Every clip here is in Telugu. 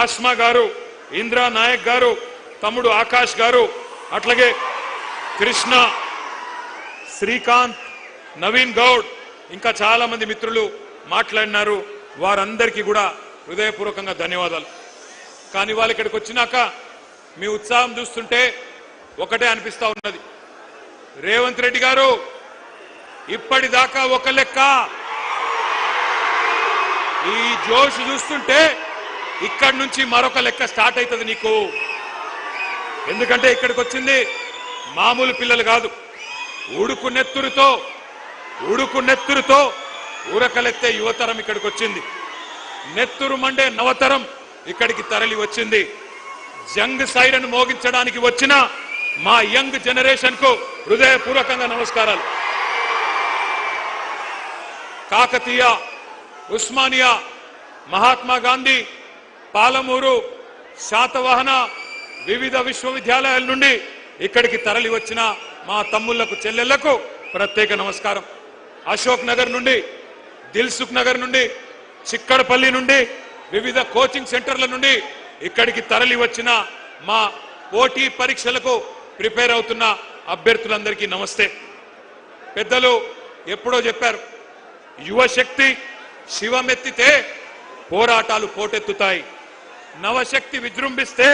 ఆస్మా గారు, ఇంద్రా నాయక్ గారు, తమ్ముడు ఆకాష్ గారు, అట్లాగే కృష్ణ, శ్రీకాంత్, నవీన్ గౌడ్, ఇంకా చాలా మంది మిత్రులు మాట్లాడినారు. వారందరికీ కూడా హృదయపూర్వకంగా ధన్యవాదాలు. కానీ వాళ్ళు ఇక్కడికి వచ్చినాక మీ ఉత్సాహం చూస్తుంటే ఒకటే అనిపిస్తా ఉన్నది, రేవంత్ రెడ్డి గారు ఇప్పటిదాకా ఒక లెక్క, ఈ జోష్ చూస్తుంటే ఇక్కడి నుంచి మరొక లెక్క స్టార్ట్ అవుతుంది నీకు. ఎందుకంటే ఇక్కడికి వచ్చింది మామూలు పిల్లలు కాదు, ఉడుకు నెత్తురుతో ఊరకలెత్తే యువతరం ఇక్కడికి వచ్చింది. నెత్తురు మండే నవతరం ఇక్కడికి తరలి వచ్చింది. జంగ్ సైరన్ మోగించడానికి వచ్చిన మా యంగ్ జనరేషన్ కు హృదయపూర్వకంగా నమస్కారాలు. కాకతీయ, ఉస్మానియా, మహాత్మా గాంధీ, పాలమూరు, శాతవాహన వివిధ విశ్వవిద్యాలయాల నుండి ఇక్కడికి తరలి వచ్చిన మా తమ్ముళ్లకు, చెల్లెళ్లకు ప్రత్యేక నమస్కారం. అశోక్ నగర్ నుండి, దిల్సుఖ్ నగర్ నుండి, చిక్కడపల్లి నుండి, వివిధ కోచింగ్ సెంటర్ల నుండి ఇక్కడికి తరలి వచ్చిన మా పోటీ పరీక్షలకు ప్రిపేర్ అవుతున్న అభ్యర్థులందరికీ నమస్తే. పెద్దలు ఎప్పుడో చెప్పారు, యువశక్తి శివమెత్తితే పోరాటాలు పోటెత్తుతాయి, నవశక్తి విజృంభిస్తే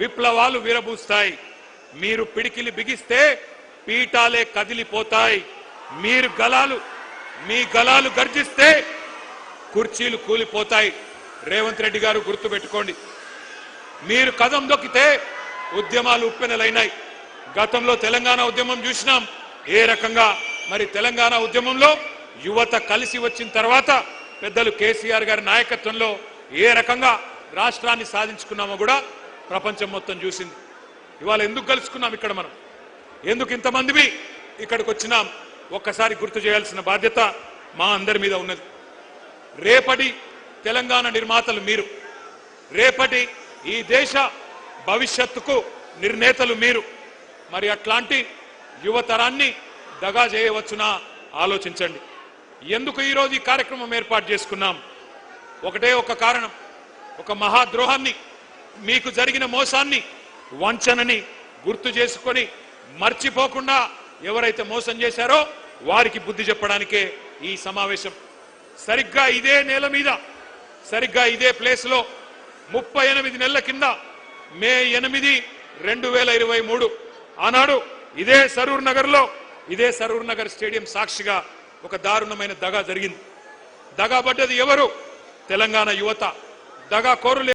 విప్లవాలు విరబూస్తాయి, మీరు పిడికిలి బిగిస్తే పీఠాలే కదిలిపోతాయి, మీ గలాలు గర్జిస్తే కుర్చీలు కూలిపోతాయి. రేవంత్ రెడ్డి గారు గుర్తుపెట్టుకోండి, మీరు కదం దొక్కితే ఉద్యమాలు ఉప్పెనలైనాయి. గతంలో తెలంగాణ ఉద్యమం చూసినాం ఏ రకంగా. మరి తెలంగాణ ఉద్యమంలో యువత కలిసి వచ్చిన తర్వాత పెద్దలు కేసీఆర్ గారి నాయకత్వంలో ఏ రకంగా రాష్ట్రాన్ని సాధించుకున్నామో కూడా ప్రపంచం మొత్తం చూసింది. ఇవాళ ఎందుకు కలుసుకున్నాం ఇక్కడ, మనం ఎందుకు ఇంతమంది ఇక్కడికి వచ్చినాం, ఒక్కసారి గుర్తు చేయాల్సిన బాధ్యత మా అందరి మీద ఉన్నది. రేపటి తెలంగాణ నిర్మాతలు మీరు, రేపటి ఈ దేశ భవిష్యత్తుకు నిర్ణేతలు మీరు. మరి అట్లాంటి యువతరాన్ని దగా చేయవచ్చునా ఆలోచించండి. ఎందుకు ఈరోజు ఈ కార్యక్రమం ఏర్పాటు చేసుకున్నాం? ఒకటే ఒక కారణం, ఒక మహాద్రోహాన్ని, మీకు జరిగిన మోసాన్ని, వంచనని గుర్తు చేసుకొని మర్చిపోకుండా ఎవరైతే మోసం చేశారో వారికి బుద్ధి చెప్పడానికే ఈ సమావేశం. సరిగ్గా ఇదే నేల మీద, సరిగ్గా ఇదే ప్లేస్ లో 38 నెలల కింద మే 8, 2023 ఆనాడు ఇదే సరూర్ నగర్ స్టేడియం సాక్షిగా ఒక దారుణమైన దగా జరిగింది. దగా పడ్డది ఎవరు? తెలంగాణ యువత. దగా కోరులే